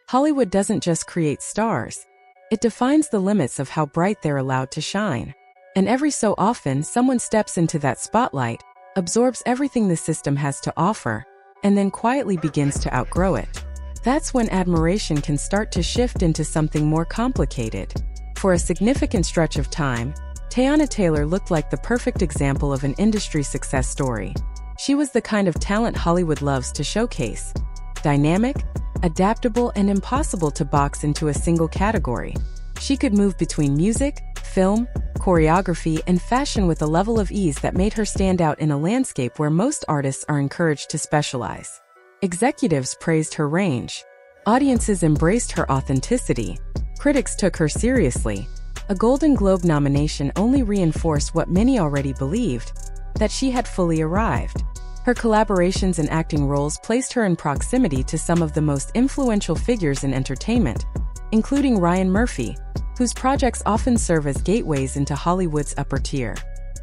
Hollywood doesn't just create stars. It defines the limits of how bright they're allowed to shine. And every so often, someone steps into that spotlight, absorbs everything the system has to offer, and then quietly begins to outgrow it. That's when admiration can start to shift into something more complicated. For a significant stretch of time, Teyana Taylor looked like the perfect example of an industry success story. She was the kind of talent Hollywood loves to showcase. Dynamic, adaptable, and impossible to box into a single category. She could move between music, film, choreography, and fashion with a level of ease that made her stand out in a landscape where most artists are encouraged to specialize. Executives praised her range. Audiences embraced her authenticity. Critics took her seriously. A Golden Globe nomination only reinforced what many already believed, that she had fully arrived. Her collaborations and acting roles placed her in proximity to some of the most influential figures in entertainment, including Ryan Murphy, whose projects often serve as gateways into Hollywood's upper tier.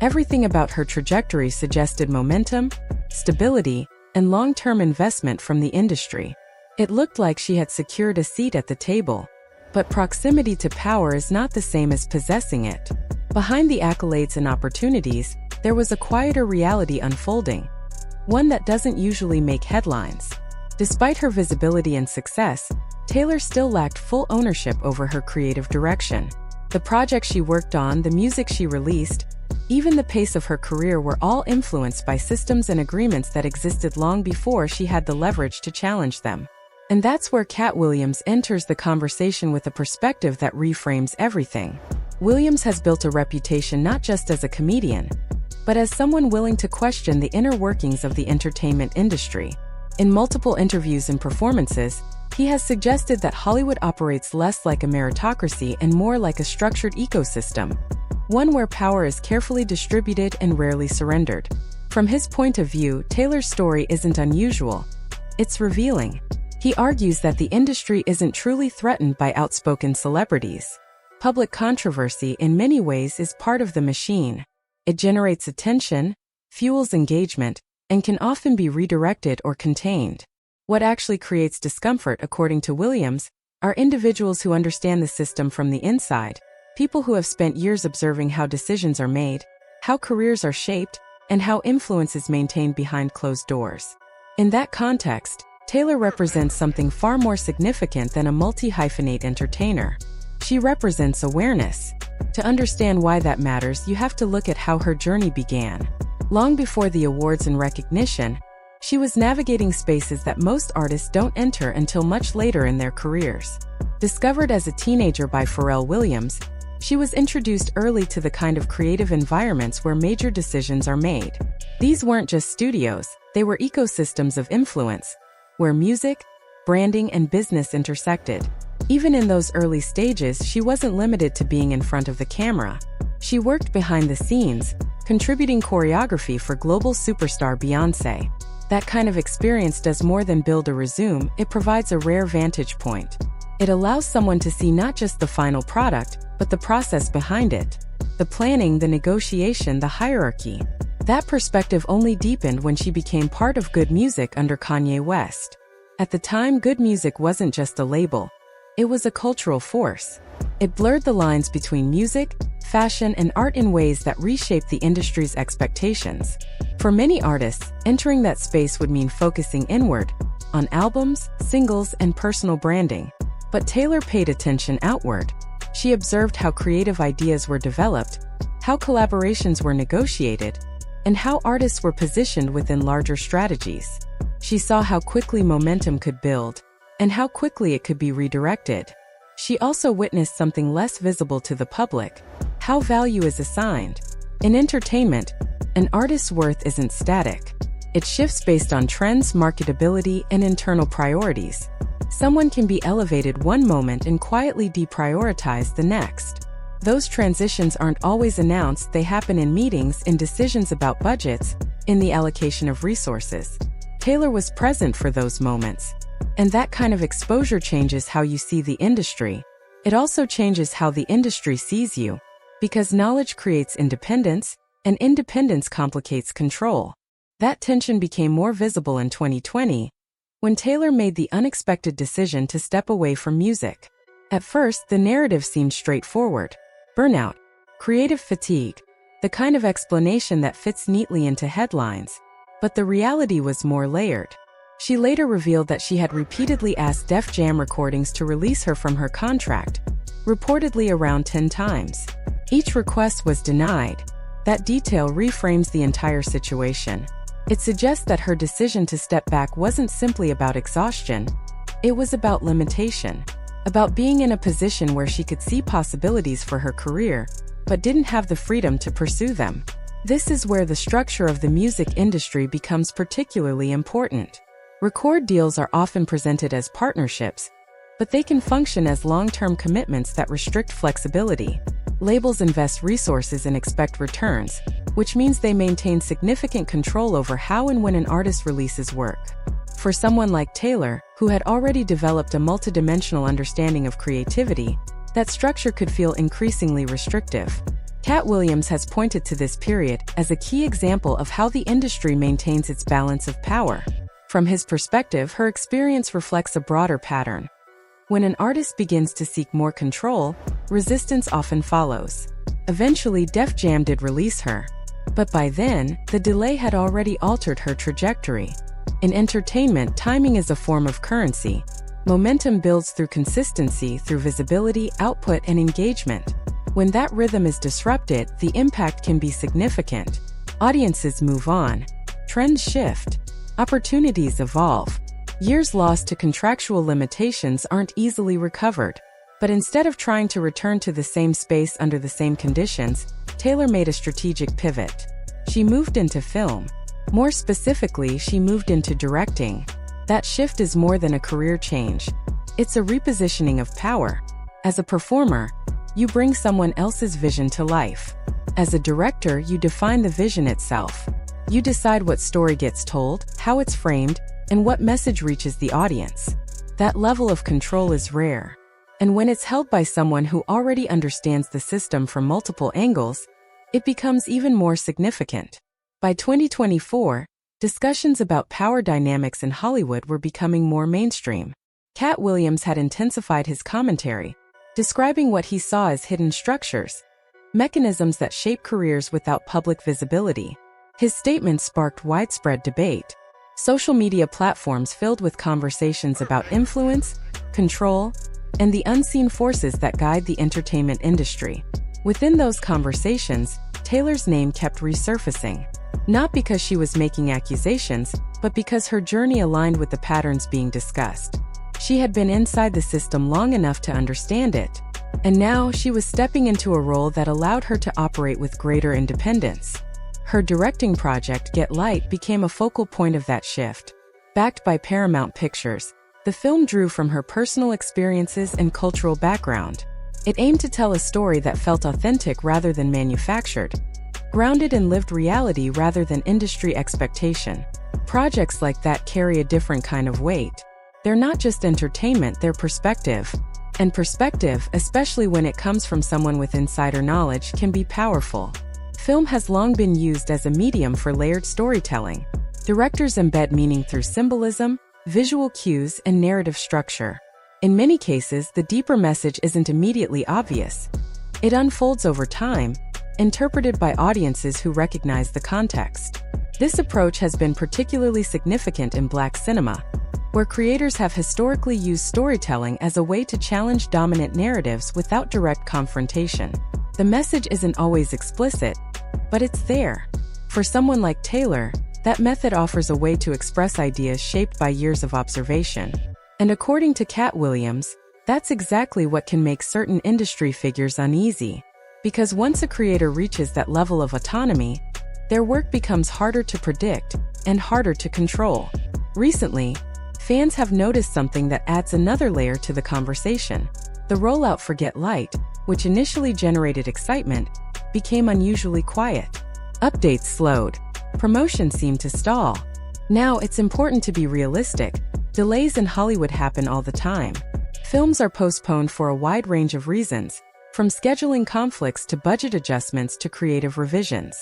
Everything about her trajectory suggested momentum, stability, and long-term investment from the industry. It looked like she had secured a seat at the table. But proximity to power is not the same as possessing it. Behind the accolades and opportunities, there was a quieter reality unfolding, one that doesn't usually make headlines. Despite her visibility and success, Taylor still lacked full ownership over her creative direction. The projects she worked on, the music she released, even the pace of her career were all influenced by systems and agreements that existed long before she had the leverage to challenge them. And that's where Katt Williams enters the conversation with a perspective that reframes everything. Williams has built a reputation not just as a comedian, but as someone willing to question the inner workings of the entertainment industry. In multiple interviews and performances, he has suggested that Hollywood operates less like a meritocracy and more like a structured ecosystem, one where power is carefully distributed and rarely surrendered. From his point of view, Taylor's story isn't unusual. It's revealing. He argues that the industry isn't truly threatened by outspoken celebrities. Public controversy in many ways is part of the machine. It generates attention, fuels engagement, and can often be redirected or contained. What actually creates discomfort, according to Williams, are individuals who understand the system from the inside, people who have spent years observing how decisions are made, how careers are shaped, and how influence is maintained behind closed doors. In that context, Taylor represents something far more significant than a multi-hyphenate entertainer. She represents awareness. To understand why that matters, you have to look at how her journey began. Long before the awards and recognition, she was navigating spaces that most artists don't enter until much later in their careers. Discovered as a teenager by Pharrell Williams, she was introduced early to the kind of creative environments where major decisions are made. These weren't just studios, they were ecosystems of influence, where music, branding, and business intersected. Even in those early stages, she wasn't limited to being in front of the camera. She worked behind the scenes, contributing choreography for global superstar Beyoncé. That kind of experience does more than build a resume, it provides a rare vantage point. It allows someone to see not just the final product, but the process behind it. The planning, the negotiation, the hierarchy. That perspective only deepened when she became part of Good Music under Kanye West. At the time, Good Music wasn't just a label. It was a cultural force. It blurred the lines between music, fashion, and art in ways that reshaped the industry's expectations. For many artists, entering that space would mean focusing inward, on albums, singles, and personal branding. But Taylor paid attention outward. She observed how creative ideas were developed, how collaborations were negotiated, and how artists were positioned within larger strategies. She saw how quickly momentum could build, and how quickly it could be redirected. She also witnessed something less visible to the public: how value is assigned. In entertainment, an artist's worth isn't static. It shifts based on trends, marketability, and internal priorities. Someone can be elevated one moment and quietly deprioritized the next. Those transitions aren't always announced, they happen in meetings, in decisions about budgets, in the allocation of resources. Taylor was present for those moments. And that kind of exposure changes how you see the industry. It also changes how the industry sees you. Because knowledge creates independence, and independence complicates control. That tension became more visible in 2020, when Taylor made the unexpected decision to step away from music. At first, the narrative seemed straightforward: burnout, creative fatigue, the kind of explanation that fits neatly into headlines. But the reality was more layered. She later revealed that she had repeatedly asked Def Jam Recordings to release her from her contract, reportedly around 10 times. Each request was denied. That detail reframes the entire situation. It suggests that her decision to step back wasn't simply about exhaustion. It was about limitation, about being in a position where she could see possibilities for her career, but didn't have the freedom to pursue them. This is where the structure of the music industry becomes particularly important. Record deals are often presented as partnerships, but they can function as long-term commitments that restrict flexibility. Labels invest resources and expect returns, which means they maintain significant control over how and when an artist releases work. For someone like Taylor, who had already developed a multidimensional understanding of creativity, that structure could feel increasingly restrictive. Katt Williams has pointed to this period as a key example of how the industry maintains its balance of power. From his perspective, her experience reflects a broader pattern. When an artist begins to seek more control, resistance often follows. Eventually, Def Jam did release her. But by then, the delay had already altered her trajectory. In entertainment, timing is a form of currency. Momentum builds through consistency, through visibility, output, and engagement. When that rhythm is disrupted, the impact can be significant. Audiences move on. Trends shift. Opportunities evolve. Years lost to contractual limitations aren't easily recovered. But instead of trying to return to the same space under the same conditions, Taylor made a strategic pivot. She moved into film. More specifically, she moved into directing. That shift is more than a career change. It's a repositioning of power. As a performer, you bring someone else's vision to life. As a director, you define the vision itself. You decide what story gets told, how it's framed, and what message reaches the audience. That level of control is rare. And when it's held by someone who already understands the system from multiple angles, it becomes even more significant. By 2024, discussions about power dynamics in Hollywood were becoming more mainstream. Katt Williams had intensified his commentary, describing what he saw as hidden structures, mechanisms that shape careers without public visibility. His statements sparked widespread debate. Social media platforms filled with conversations about influence, control, and the unseen forces that guide the entertainment industry. Within those conversations, Taylor's name kept resurfacing. Not because she was making accusations, but because her journey aligned with the patterns being discussed. She had been inside the system long enough to understand it, and now she was stepping into a role that allowed her to operate with greater independence. Her directing project, Get Light, became a focal point of that shift. Backed by Paramount Pictures, the film drew from her personal experiences and cultural background. It aimed to tell a story that felt authentic rather than manufactured, grounded in lived reality rather than industry expectation. Projects like that carry a different kind of weight. They're not just entertainment, they're perspective. And perspective, especially when it comes from someone with insider knowledge, can be powerful. Film has long been used as a medium for layered storytelling. Directors embed meaning through symbolism, visual cues, and narrative structure. In many cases, the deeper message isn't immediately obvious. It unfolds over time, interpreted by audiences who recognize the context. This approach has been particularly significant in Black cinema, where creators have historically used storytelling as a way to challenge dominant narratives without direct confrontation. The message isn't always explicit, but it's there. For someone like Taylor, that method offers a way to express ideas shaped by years of observation. And according to Katt Williams, that's exactly what can make certain industry figures uneasy. Because once a creator reaches that level of autonomy, their work becomes harder to predict and harder to control. Recently, fans have noticed something that adds another layer to the conversation. The rollout for Get Light, which initially generated excitement, became unusually quiet. Updates slowed. Promotion seemed to stall. Now it's important to be realistic. Delays in Hollywood happen all the time. Films are postponed for a wide range of reasons, from scheduling conflicts to budget adjustments to creative revisions.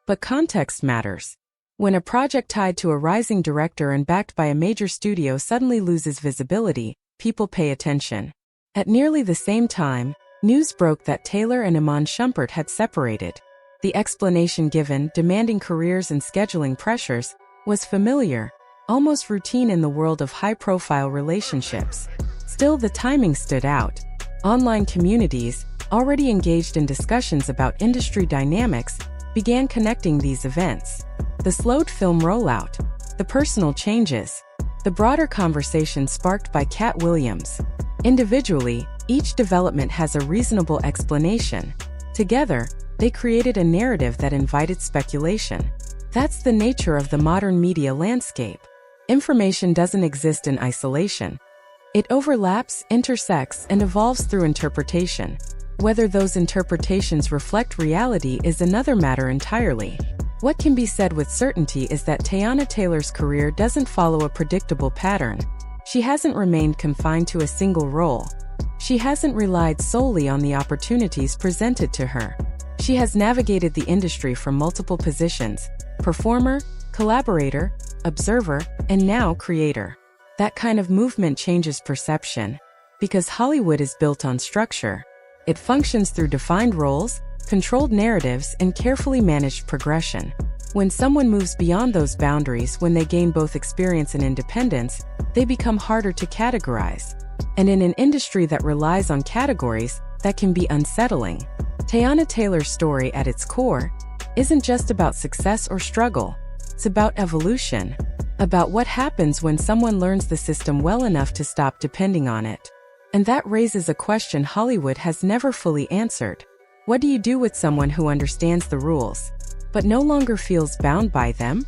But context matters. When a project tied to a rising director and backed by a major studio suddenly loses visibility, people pay attention. At nearly the same time, news broke that Taylor and Iman Shumpert had separated. The explanation given, demanding careers and scheduling pressures, was familiar, almost routine in the world of high-profile relationships. Still, the timing stood out. Online communities, already engaged in discussions about industry dynamics, began connecting these events. The slowed film rollout, the personal changes, the broader conversation sparked by Katt Williams. Individually, each development has a reasonable explanation. Together, they created a narrative that invited speculation. That's the nature of the modern media landscape. Information doesn't exist in isolation. It overlaps, intersects, and evolves through interpretation. Whether those interpretations reflect reality is another matter entirely. What can be said with certainty is that Teyana Taylor's career doesn't follow a predictable pattern. She hasn't remained confined to a single role. She hasn't relied solely on the opportunities presented to her. She has navigated the industry from multiple positions: performer, collaborator, observer, and now creator. That kind of movement changes perception. Because Hollywood is built on structure. It functions through defined roles, controlled narratives, and carefully managed progression. When someone moves beyond those boundaries, when they gain both experience and independence, they become harder to categorize. And in an industry that relies on categories, that can be unsettling. Teyana Taylor's story at its core isn't just about success or struggle. It's about evolution. About what happens when someone learns the system well enough to stop depending on it. And that raises a question Hollywood has never fully answered. What do you do with someone who understands the rules, but no longer feels bound by them?